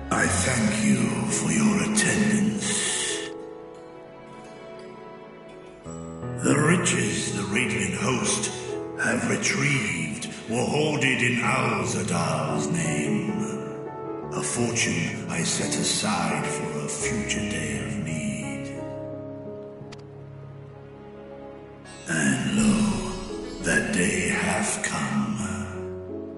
I thank you for your attendance. riches the Radiant Host have retrieved were hoarded in Al-Zadal's name. A fortune I set aside for a future day of need. And lo, that day hath come.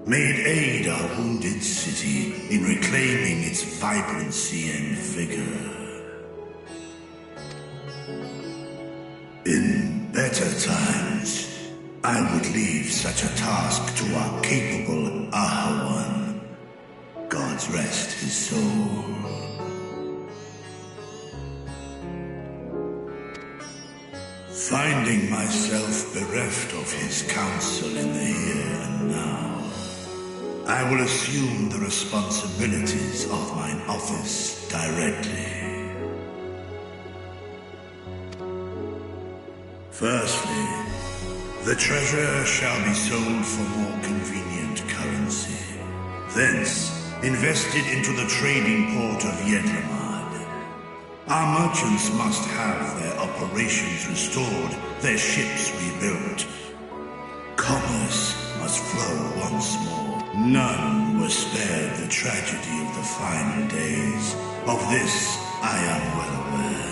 Made aid our wounded city in reclaiming its vibrancy and vigor. In better times, I would leave such a task to our capable Ahawan. God's rest his soul. Finding myself bereft of his counsel in the here and now, I will assume the responsibilities of mine office directly. Firstly, the treasure shall be sold for more convenient currency. Thence, invested into the trading port of Yedlamad. Our merchants must have their operations restored, their ships rebuilt. Commerce must flow once more. None were spared the tragedy of the final days. Of this I am well aware.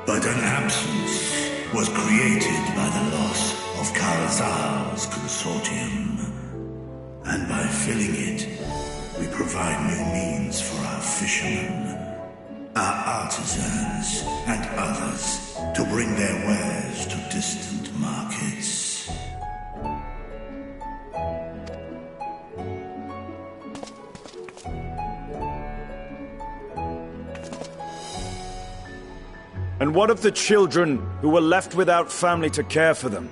But an absence was created by the loss of Karazal's consortium. And by filling it, we provide new means for our fishermen, our artisans, and others to bring their wares to distant markets. And what of the children who were left without family to care for them?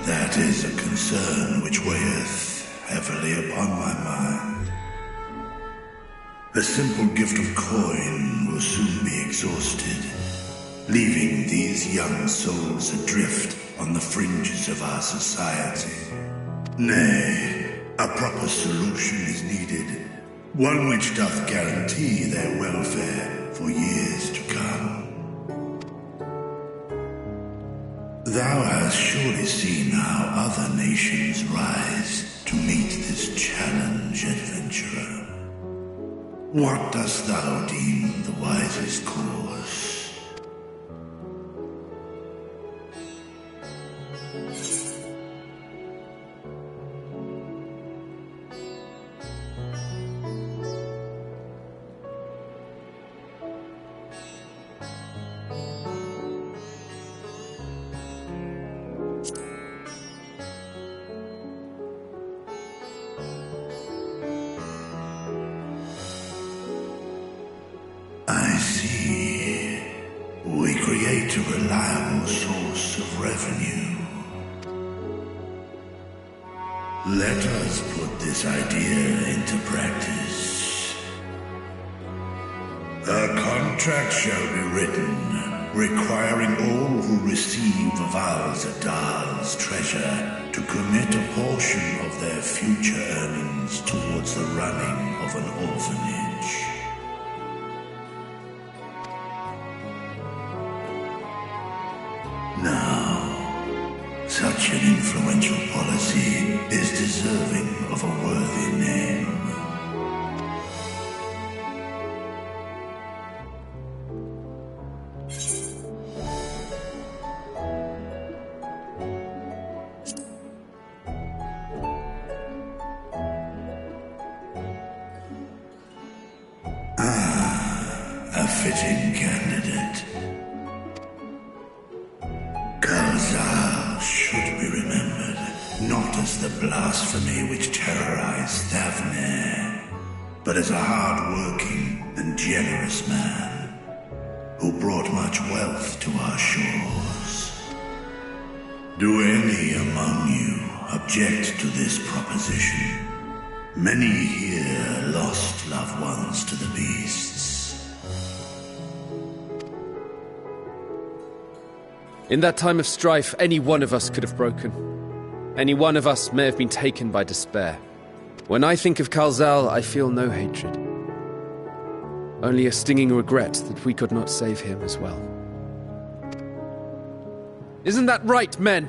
That is a concern which weigheth heavily upon my mind. A simple gift of coin will soon be exhausted, leaving these young souls adrift on the fringes of our society. Nay, a proper solution is needed, one which doth guarantee their welfare for years to come. Thou hast surely seen how other nations rise to meet this challenge, adventurer. What dost thou deem the wisest course? I see. We create a reliable source of revenue. Let us put this idea into practice. A contract shall be written, requiring all who receive of Al-Zadal's treasure to commit a portion of their future earnings towards the running of an orphanage. Now, such an influential policy is deserving of a worthy name. A fitting candidate. Karazal should be remembered, not as the blasphemy which terrorized Thavne, but as a hard-working and generous man who brought much wealth to our shores. Do any among you object to this proposition? Many here lost loved ones to the beasts. In that time of strife, any one of us could have broken. Any one of us may have been taken by despair. When I think of Kalzal, I feel no hatred. Only a stinging regret that we could not save him as well. Isn't that right, men?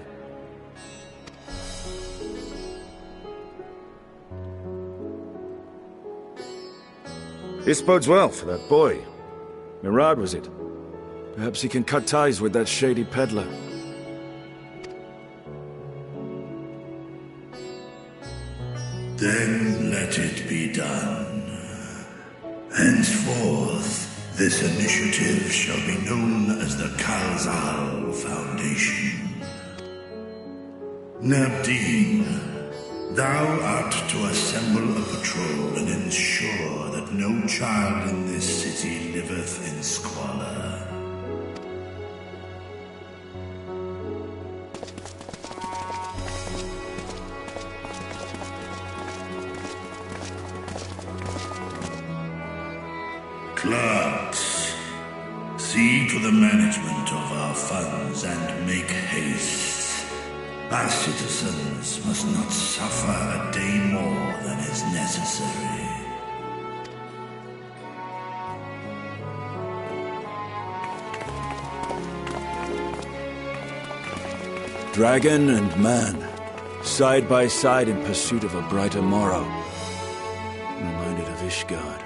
This bodes well for that boy. Mirad, was it? Perhaps he can cut ties with that shady peddler. Then let it be done. Henceforth, this initiative shall be known as the Kalzal Foundation. Nabdeen, thou art to assemble a patrol and ensure that no child in this city liveth in squalor. Clerks, see to the management of our funds and make haste. Our citizens must not suffer a day more than is necessary. Dragon and man, side by side in pursuit of a brighter morrow. Reminded of Ishgard.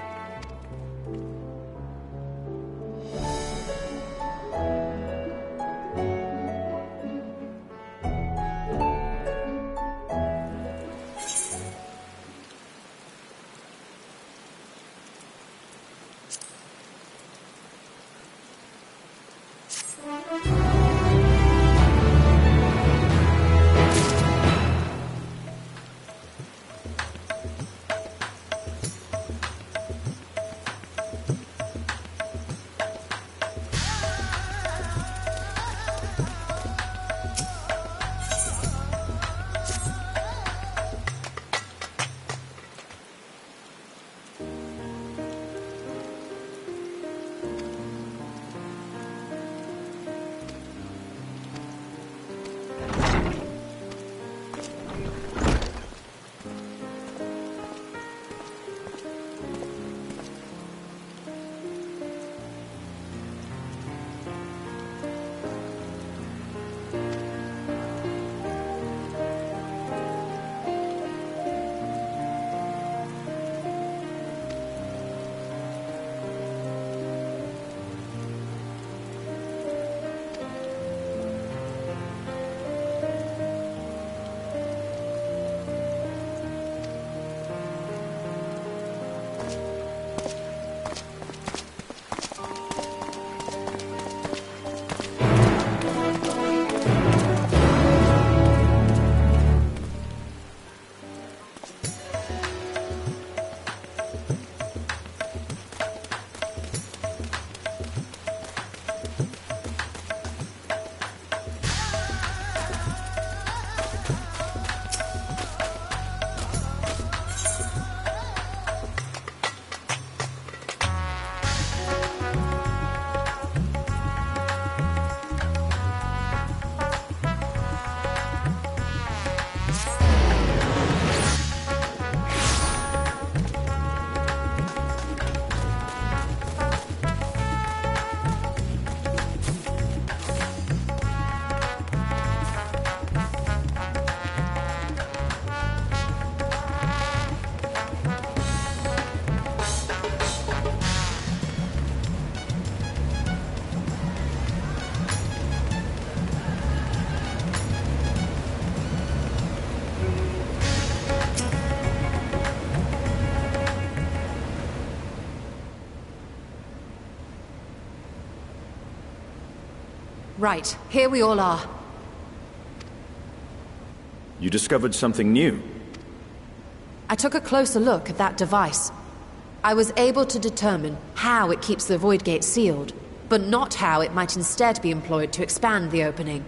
Right, here we all are. You discovered something new. I took a closer look at that device. I was able to determine how it keeps the Void Gate sealed, but not how it might instead be employed to expand the opening.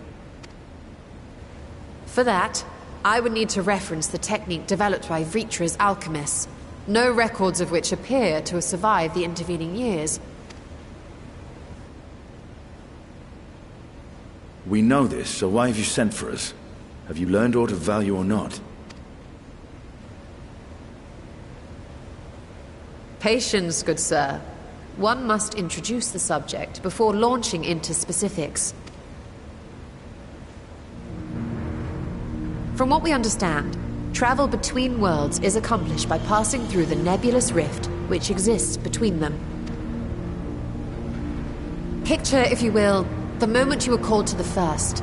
For that, I would need to reference the technique developed by Vritra's alchemists, no records of which appear to have survived the intervening years. We know this, so why have you sent for us? Have you learned aught of value or not? Patience, good sir. One must introduce the subject before launching into specifics. From what we understand, travel between worlds is accomplished by passing through the nebulous rift which exists between them. Picture, if you will, the moment you were called to the first.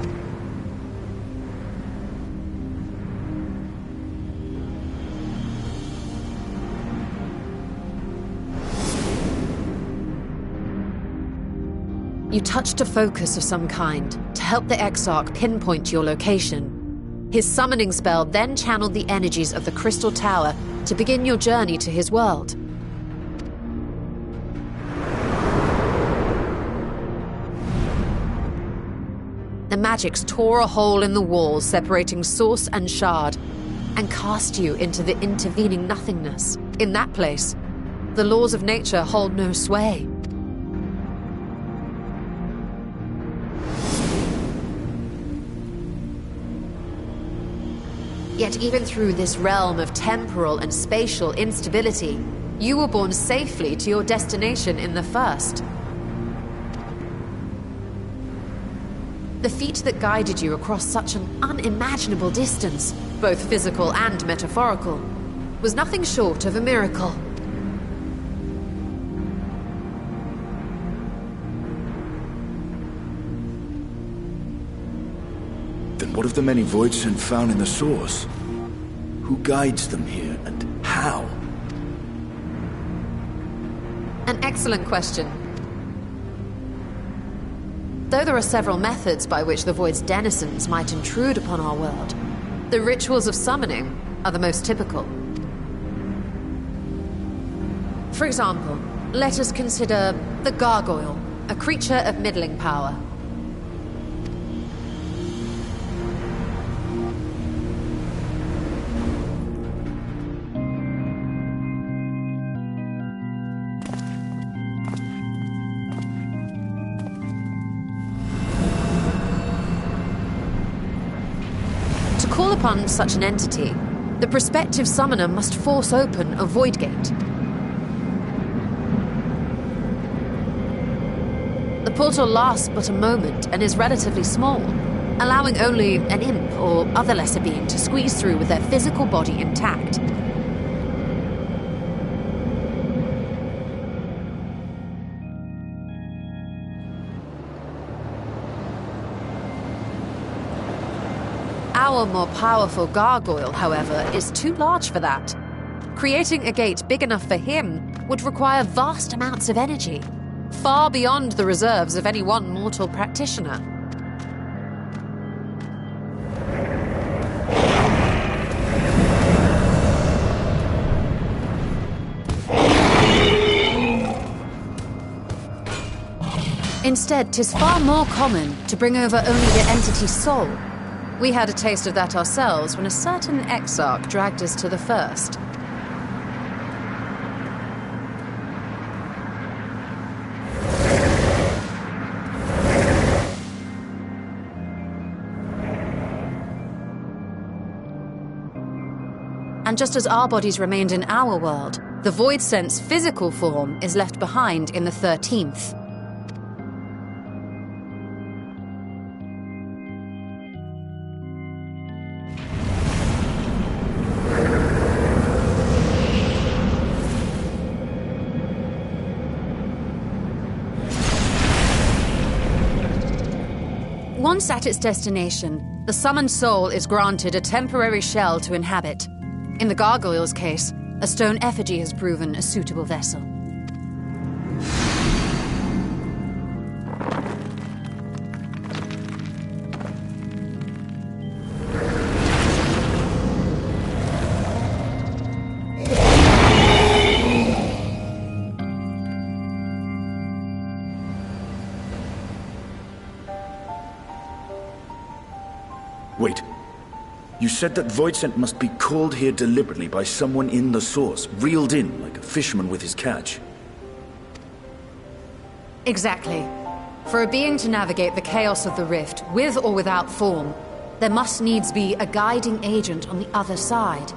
You touched a focus of some kind to help the Exarch pinpoint your location. His summoning spell then channeled the energies of the Crystal Tower to begin your journey to his world. The magics tore a hole in the wall separating source and shard, and cast you into the intervening nothingness. In that place, the laws of nature hold no sway. Yet even through this realm of temporal and spatial instability, you were borne safely to your destination in the first. The feat that guided you across such an unimaginable distance, both physical and metaphorical, was nothing short of a miracle. Then what of the many Voidsent found in the source? Who guides them here, and how? An excellent question. Though there are several methods by which the Void's denizens might intrude upon our world, the rituals of summoning are the most typical. For example, let us consider the Gargoyle, a creature of middling power. Upon such an entity, the prospective summoner must force open a void gate. The portal lasts but a moment and is relatively small, allowing only an imp or other lesser being to squeeze through with their physical body intact. Our more powerful gargoyle, however, is too large for that. Creating a gate big enough for him would require vast amounts of energy, far beyond the reserves of any one mortal practitioner. Instead, 'tis far more common to bring over only the entity's soul. We had a taste of that ourselves when a certain Exarch dragged us to the first. And just as our bodies remained in our world, the Voidsent's physical form is left behind in the 13th. Once at its destination, the summoned soul is granted a temporary shell to inhabit. In the gargoyle's case, a stone effigy has proven a suitable vessel. Wait. You said that Voidsent must be called here deliberately by someone in the source, reeled in like a fisherman with his catch. Exactly. For a being to navigate the chaos of the rift, with or without form, there must needs be a guiding agent on the other side.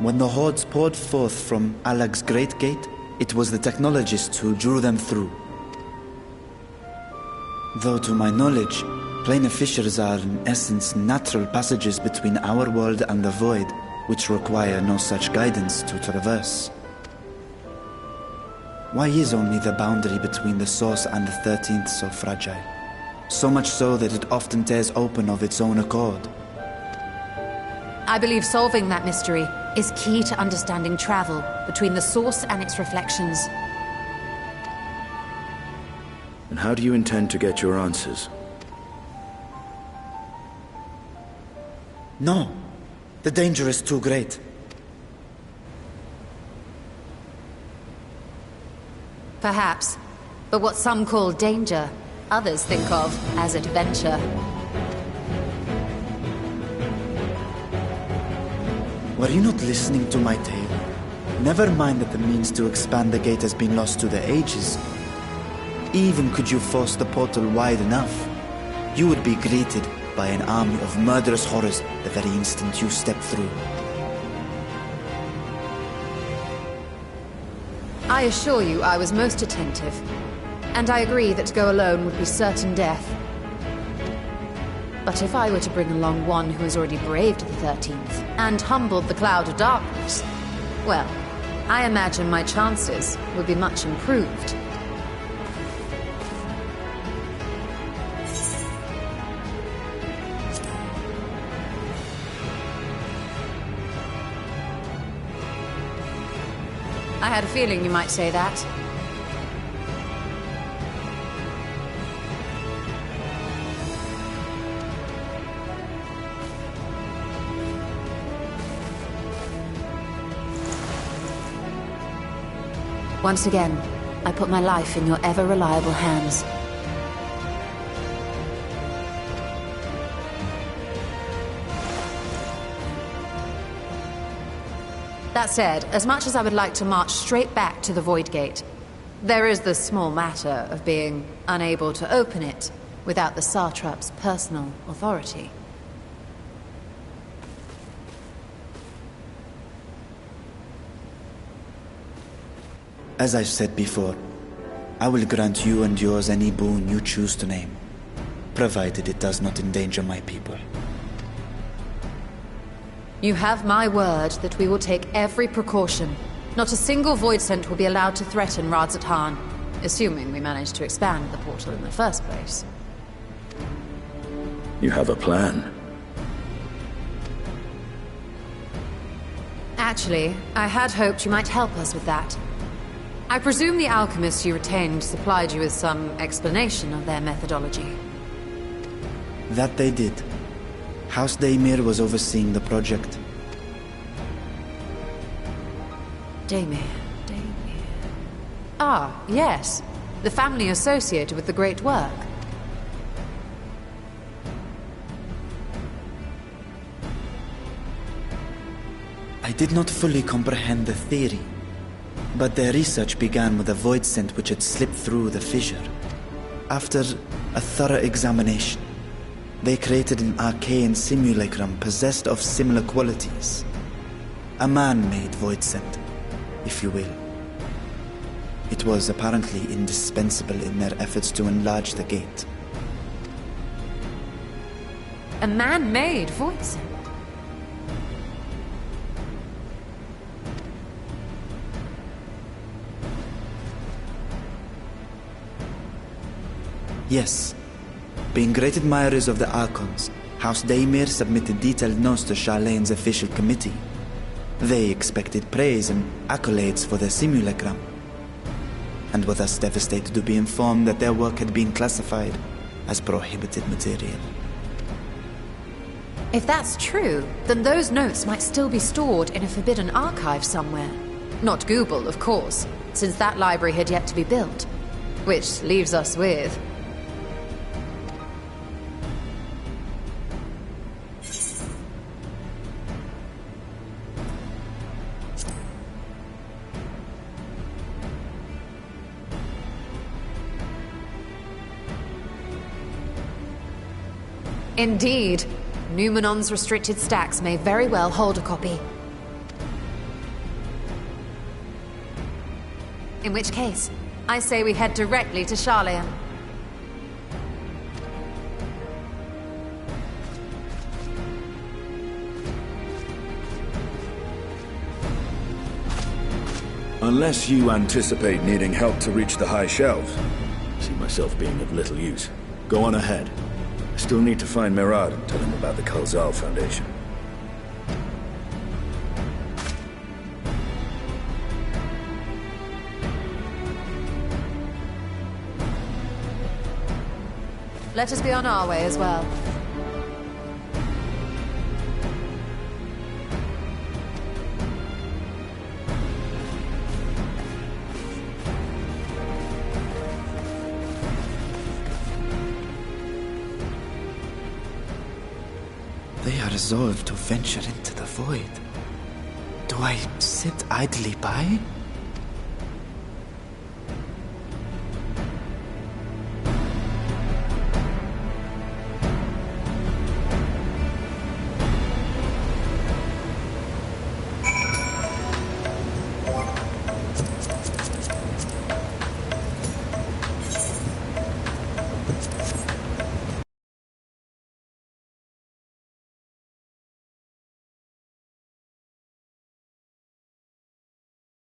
When the hordes poured forth from Alag's Great Gate, it was the technologists who drew them through. Though to my knowledge, planar fissures are in essence natural passages between our world and the void, which require no such guidance to traverse. Why is only the boundary between the Source and the 13th so fragile? So much so that it often tears open of its own accord. I believe solving that mystery is key to understanding travel between the Source and its reflections. And how do you intend to get your answers? No. The danger is too great. Perhaps. But what some call danger, others think of as adventure. Were you not listening to my tale? Never mind that the means to expand the gate has been lost to the ages. Even could you force the portal wide enough, you would be greeted by an army of murderous horrors the very instant you step through. I assure you I was most attentive. And I agree that to go alone would be certain death. But if I were to bring along one who has already braved the 13th, and humbled the cloud of darkness, well, I imagine my chances would be much improved. I had a feeling you might say that. Once again, I put my life in your ever-reliable hands. That said, as much as I would like to march straight back to the Void Gate, there is the small matter of being unable to open it without the Satrap's personal authority. As I've said before, I will grant you and yours any boon you choose to name, provided it does not endanger my people. You have my word that we will take every precaution. Not a single void scent will be allowed to threaten Radzat-Han, assuming we manage to expand the portal in the first place. You have a plan. Actually, I had hoped you might help us with that. I presume the alchemists you retained supplied you with some explanation of their methodology. That they did. House Daimir was overseeing the project. Daimir. Ah, yes. The family associated with the great work. I did not fully comprehend the theory, but their research began with a void scent which had slipped through the fissure. After a thorough examination, they created an arcane simulacrum possessed of similar qualities. A man-made void scent, if you will. It was apparently indispensable in their efforts to enlarge the gate. A man-made void scent? Yes. Being great admirers of the Archons, House Daimir submitted detailed notes to Charlene's official committee. They expected praise and accolades for their simulacrum, and were thus devastated to be informed that their work had been classified as prohibited material. If that's true, then those notes might still be stored in a forbidden archive somewhere. Not Google, of course, since that library had yet to be built. Which leaves us with... Indeed. Numenon's restricted stacks may very well hold a copy. In which case, I say we head directly to Charlian. Unless you anticipate needing help to reach the high shelves, I see myself being of little use. Go on ahead. I still need to find Mirad and tell him about the Khalzal Foundation. Let us be on our way as well. They are resolved to venture into the void. Do I sit idly by?